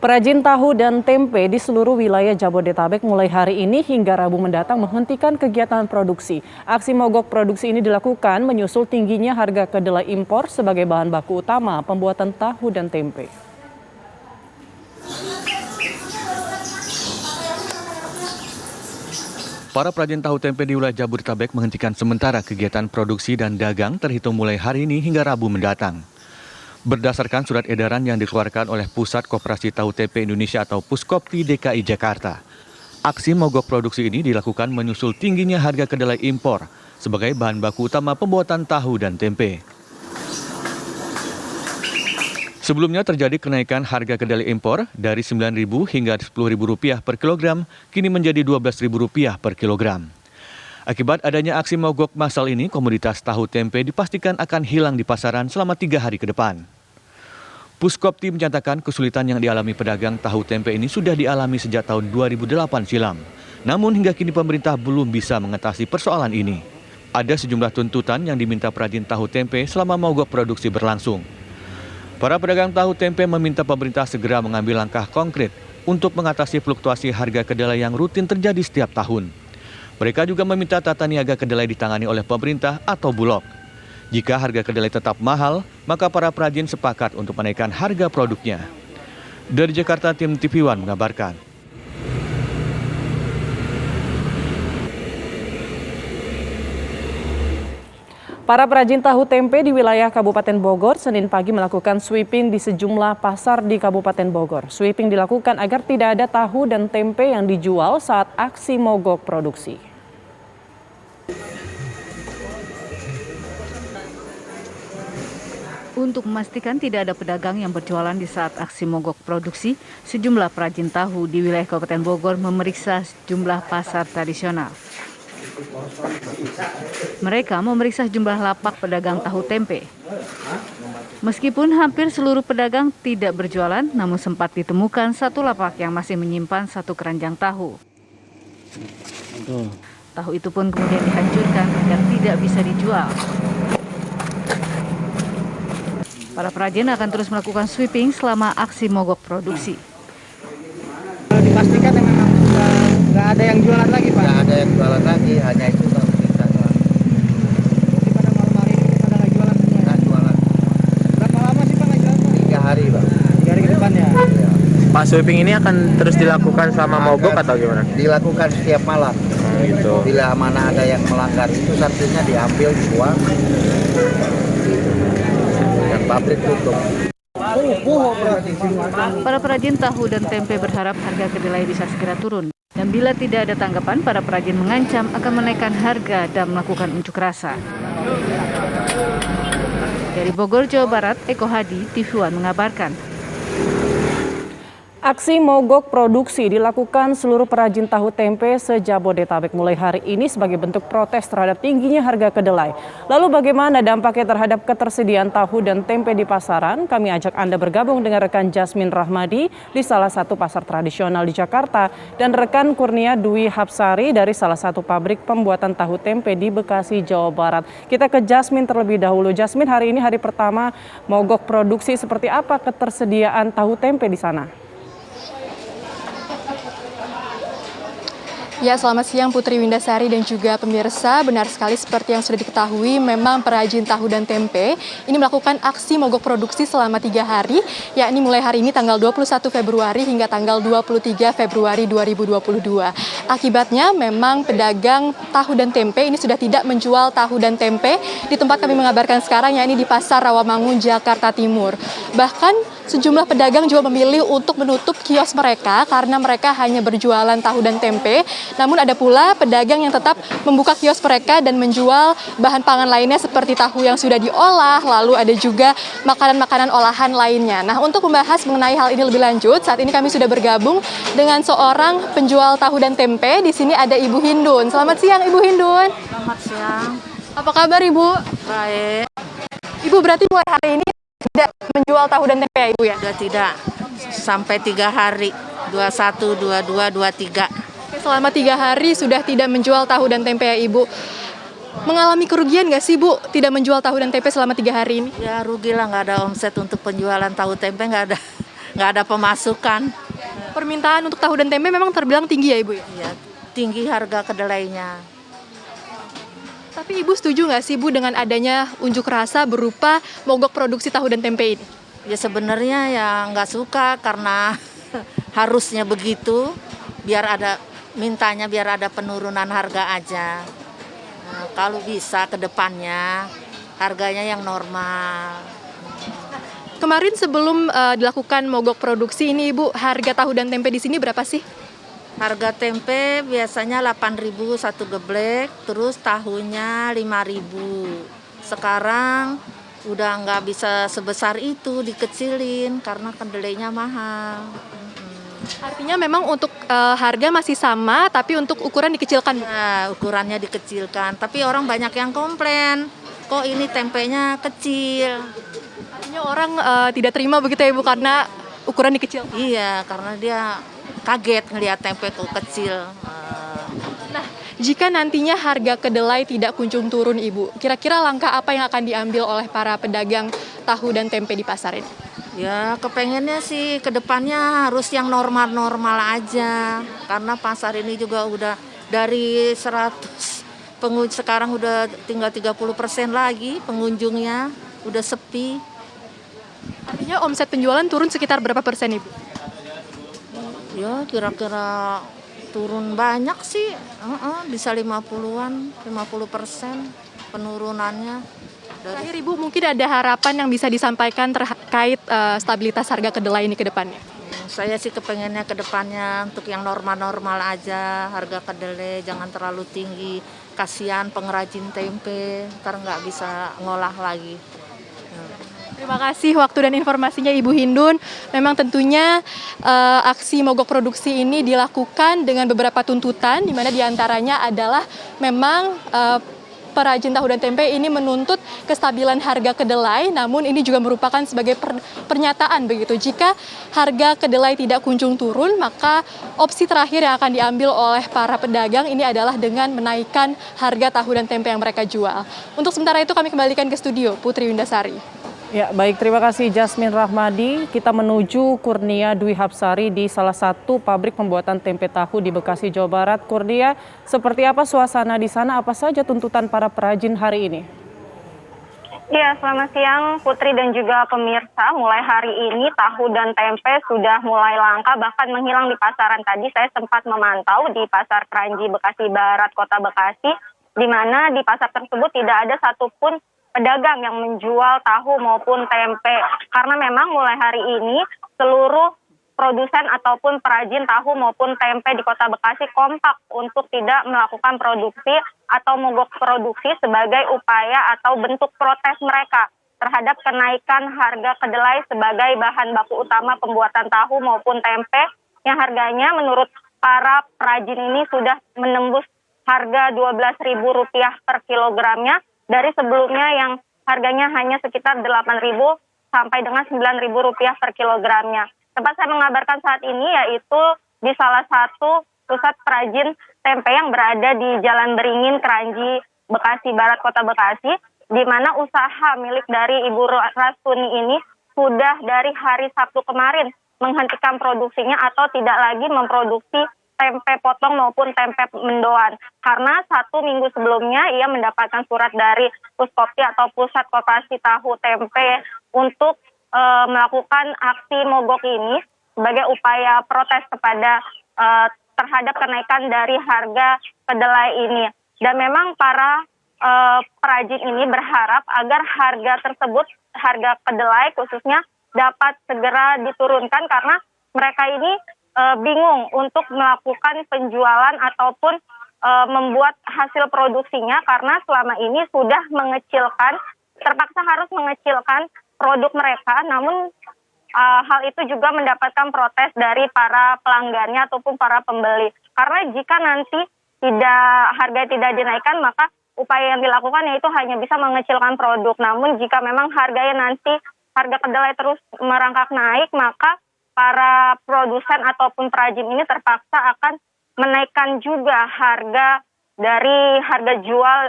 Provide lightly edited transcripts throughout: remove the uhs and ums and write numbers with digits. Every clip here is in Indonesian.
Perajin tahu dan tempe di seluruh wilayah Jabodetabek mulai hari ini hingga Rabu mendatang menghentikan kegiatan produksi. Aksi mogok produksi ini dilakukan menyusul tingginya harga kedelai impor sebagai bahan baku utama pembuatan tahu dan tempe. Para perajin tahu tempe di wilayah Jabodetabek menghentikan sementara kegiatan produksi dan dagang terhitung mulai hari ini hingga Rabu mendatang. Berdasarkan surat edaran yang dikeluarkan oleh Pusat Koperasi Tahu Tempe Indonesia atau Puskopti DKI Jakarta, aksi mogok produksi ini dilakukan menyusul tingginya harga kedelai impor sebagai bahan baku utama pembuatan tahu dan tempe. Sebelumnya terjadi kenaikan harga kedelai impor dari Rp9.000 hingga Rp10.000 per kilogram, kini menjadi Rp12.000 per kilogram. Akibat adanya aksi mogok massal ini, komoditas tahu tempe dipastikan akan hilang di pasaran selama 3 hari ke depan. Puskopti menyatakan kesulitan yang dialami pedagang tahu tempe ini sudah dialami sejak tahun 2008 silam. Namun hingga kini pemerintah belum bisa mengatasi persoalan ini. Ada sejumlah tuntutan yang diminta perajin tahu tempe selama mogok produksi berlangsung. Para pedagang tahu tempe meminta pemerintah segera mengambil langkah konkret untuk mengatasi fluktuasi harga kedelai yang rutin terjadi setiap tahun. Mereka juga meminta tata niaga kedelai ditangani oleh pemerintah atau Bulog. Jika harga kedelai tetap mahal, maka para perajin sepakat untuk menaikkan harga produknya. Dari Jakarta, tim TV One mengabarkan. Para perajin tahu tempe di wilayah Kabupaten Bogor Senin pagi melakukan sweeping di sejumlah pasar di Kabupaten Bogor. Sweeping dilakukan agar tidak ada tahu dan tempe yang dijual saat aksi mogok produksi. Untuk memastikan tidak ada pedagang yang berjualan di saat aksi mogok produksi, sejumlah perajin tahu di wilayah Kabupaten Bogor memeriksa sejumlah pasar tradisional. Mereka memeriksa sejumlah lapak pedagang tahu tempe. Meskipun hampir seluruh pedagang tidak berjualan, namun sempat ditemukan satu lapak yang masih menyimpan satu keranjang tahu. Tahu itu pun kemudian dihancurkan agar tidak bisa dijual. Para perajin akan terus melakukan sweeping selama aksi mogok produksi. Dipastikan memang nggak ada yang jualan lagi, Pak? Nggak ada yang jualan lagi, hanya itu Pak. Jadi pada malam hari ini pada nggak jualan semua? Nggak jualan. Berapa lama sih Pak nggak jualan, Pak? 3 hari Pak. 3 hari ke depan ya? Ya. Pak, sweeping ini akan terus dilakukan selama mogok atau gimana? Dilakukan setiap malam. Gitu. Bila mana ada yang melanggar itu sanksinya diambil, dibuang. Dan pabrik tutup. Para perajin tahu dan tempe berharap harga kedelai bisa segera turun. Dan bila tidak ada tanggapan, para perajin mengancam akan menaikkan harga dan melakukan unjuk rasa. Dari Bogor, Jawa Barat, Eko Hadi, TV One mengabarkan. Aksi mogok produksi dilakukan seluruh perajin tahu tempe se-Jabodetabek mulai hari ini sebagai bentuk protes terhadap tingginya harga kedelai. Lalu bagaimana dampaknya terhadap ketersediaan tahu dan tempe di pasaran? Kami ajak Anda bergabung dengan rekan Jasmine Rahmadi di salah satu pasar tradisional di Jakarta dan rekan Kurnia Dwi Hapsari dari salah satu pabrik pembuatan tahu tempe di Bekasi, Jawa Barat. Kita ke Jasmine terlebih dahulu. Jasmine, hari ini hari pertama mogok produksi, seperti apa ketersediaan tahu tempe di sana? Ya, selamat siang Putri Windasari dan juga pemirsa. Benar sekali seperti yang sudah diketahui, memang perajin tahu dan tempe ini melakukan aksi mogok produksi selama 3 hari, yakni mulai hari ini tanggal 21 Februari hingga tanggal 23 Februari 2022. Akibatnya memang pedagang tahu dan tempe ini sudah tidak menjual tahu dan tempe di tempat kami mengabarkan sekarang, yakni di Pasar Rawamangun, Jakarta Timur. Bahkan sejumlah pedagang juga memilih untuk menutup kios mereka karena mereka hanya berjualan tahu dan tempe. Namun ada pula pedagang yang tetap membuka kios mereka dan menjual bahan pangan lainnya seperti tahu yang sudah diolah, lalu ada juga makanan-makanan olahan lainnya. Nah, untuk membahas mengenai hal ini lebih lanjut, saat ini kami sudah bergabung dengan seorang penjual tahu dan tempe. Di sini ada Ibu Hindun. Selamat siang Ibu Hindun. Selamat siang. Apa kabar Ibu? Baik. Ibu berarti mulai hari ini tidak menjual tahu dan tempe ya Ibu ya? Sudah tidak. Sampai 3 hari. 21, 22, 23. Selama 3 hari sudah tidak menjual tahu dan tempe ya Ibu. Mengalami kerugian nggak sih Bu tidak menjual tahu dan tempe selama 3 hari ini? Ya rugi lah, nggak ada omset untuk penjualan tahu tempe, nggak ada. nggak ada pemasukan. Permintaan untuk tahu dan tempe memang terbilang tinggi ya Ibu ya? Ya, tinggi harga kedelainya. Tapi Ibu setuju nggak sih Bu dengan adanya unjuk rasa berupa mogok produksi tahu dan tempe ini? Ya sebenarnya ya nggak suka karena harusnya begitu, biar ada penurunan harga aja. Nah, kalau bisa ke depannya harganya yang normal. Kemarin sebelum dilakukan mogok produksi ini Ibu, harga tahu dan tempe di sini berapa sih? Harga tempe biasanya 8.000 satu geblek, terus tahunya 5.000. Sekarang udah nggak bisa sebesar itu, dikecilin karena kedelainya mahal. Artinya memang untuk harga masih sama, tapi untuk ukuran dikecilkan. Nah, ukurannya dikecilkan, tapi orang banyak yang komplain, kok ini tempenya kecil. Artinya orang tidak terima begitu ya Ibu karena ukuran dikecil. Iya, karena dia kaget ngelihat tempe kok kecil. Nah, jika nantinya harga kedelai tidak kunjung turun Ibu, kira-kira langkah apa yang akan diambil oleh para pedagang tahu dan tempe di pasar ini? Ya, kepengennya sih ke depannya harus yang normal-normal aja. Karena pasar ini juga udah dari 100 pengunjung, sekarang udah tinggal 30% lagi pengunjungnya, udah sepi. Artinya omset penjualan turun sekitar berapa persen Ibu? Ya, kira-kira turun banyak sih, bisa 50% penurunannya. Terakhir Ibu, mungkin ada harapan yang bisa disampaikan terkait stabilitas harga kedelai ini ke depannya? Saya sih kepengennya ke depannya untuk yang normal-normal aja, harga kedelai jangan terlalu tinggi. Kasihan pengrajin tempe, ntar nggak bisa ngolah lagi. Terima kasih waktu dan informasinya Ibu Hindun. Memang tentunya aksi mogok produksi ini dilakukan dengan beberapa tuntutan, di mana diantaranya adalah memang perajin tahu dan tempe ini menuntut kestabilan harga kedelai, namun ini juga merupakan sebagai pernyataan begitu. Jika harga kedelai tidak kunjung turun, maka opsi terakhir yang akan diambil oleh para pedagang ini adalah dengan menaikkan harga tahu dan tempe yang mereka jual. Untuk sementara itu kami kembalikan ke studio, Putri Windasari. Ya, baik, terima kasih Jasmine Rahmadi. Kita menuju Kurnia Dwi Hapsari di salah satu pabrik pembuatan tempe tahu di Bekasi, Jawa Barat. Kurnia, seperti apa suasana di sana? Apa saja tuntutan para perajin hari ini? Ya, selamat siang Putri dan juga pemirsa. Mulai hari ini tahu dan tempe sudah mulai langka, bahkan menghilang di pasaran. Tadi saya sempat memantau di Pasar Kranji Bekasi Barat, Kota Bekasi, di mana di pasar tersebut tidak ada satupun pedagang yang menjual tahu maupun tempe. Karena memang mulai hari ini seluruh produsen ataupun perajin tahu maupun tempe di Kota Bekasi kompak untuk tidak melakukan produksi atau mogok produksi sebagai upaya atau bentuk protes mereka terhadap kenaikan harga kedelai sebagai bahan baku utama pembuatan tahu maupun tempe yang harganya menurut para perajin ini sudah menembus harga Rp12.000 per kilogramnya dari sebelumnya yang harganya hanya sekitar Rp8.000 sampai dengan Rp9.000 per kilogramnya. Tempat saya mengabarkan saat ini yaitu di salah satu pusat perajin tempe yang berada di Jalan Beringin, Kranji, Bekasi Barat, Kota Bekasi, di mana usaha milik dari Ibu Rastuni ini sudah dari hari Sabtu kemarin menghentikan produksinya atau tidak lagi memproduksi tempe potong maupun tempe mendoan. Karena 1 minggu sebelumnya ia mendapatkan surat dari Puskopti atau Pusat Koperasi Tahu Tempe untuk melakukan aksi mogok ini sebagai upaya protes kepada terhadap kenaikan dari harga kedelai ini. Dan memang para perajin ini berharap agar harga tersebut, harga kedelai khususnya, dapat segera diturunkan karena mereka ini bingung untuk melakukan penjualan ataupun membuat hasil produksinya karena selama ini sudah terpaksa harus mengecilkan produk mereka, namun hal itu juga mendapatkan protes dari para pelanggannya ataupun para pembeli. Karena jika nanti harga tidak dinaikkan, maka upaya yang dilakukan yaitu hanya bisa mengecilkan produk. Namun jika memang harga kedelai terus merangkak naik, maka para produsen ataupun perajin ini terpaksa akan menaikkan juga harga jual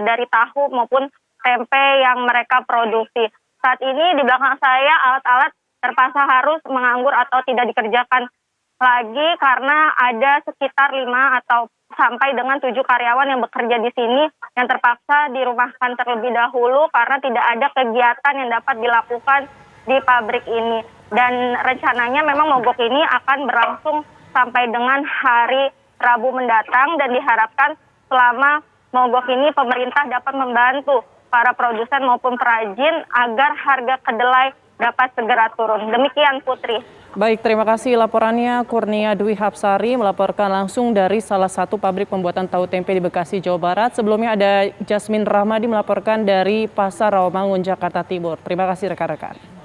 dari tahu maupun tempe yang mereka produksi. Saat ini di belakang saya alat-alat terpaksa harus menganggur atau tidak dikerjakan lagi karena ada sekitar 5 atau sampai dengan 7 karyawan yang bekerja di sini yang terpaksa dirumahkan terlebih dahulu karena tidak ada kegiatan yang dapat dilakukan di pabrik ini. Dan rencananya memang mogok ini akan berlangsung sampai dengan hari Rabu mendatang dan diharapkan selama mogok ini pemerintah dapat membantu para produsen maupun perajin agar harga kedelai dapat segera turun. Demikian Putri. Baik, terima kasih laporannya Kurnia Dwi Hapsari melaporkan langsung dari salah satu pabrik pembuatan tahu tempe di Bekasi, Jawa Barat. Sebelumnya ada Jasmine Rahmadi melaporkan dari Pasar Rawamangun, Jakarta Timur. Terima kasih rekan-rekan.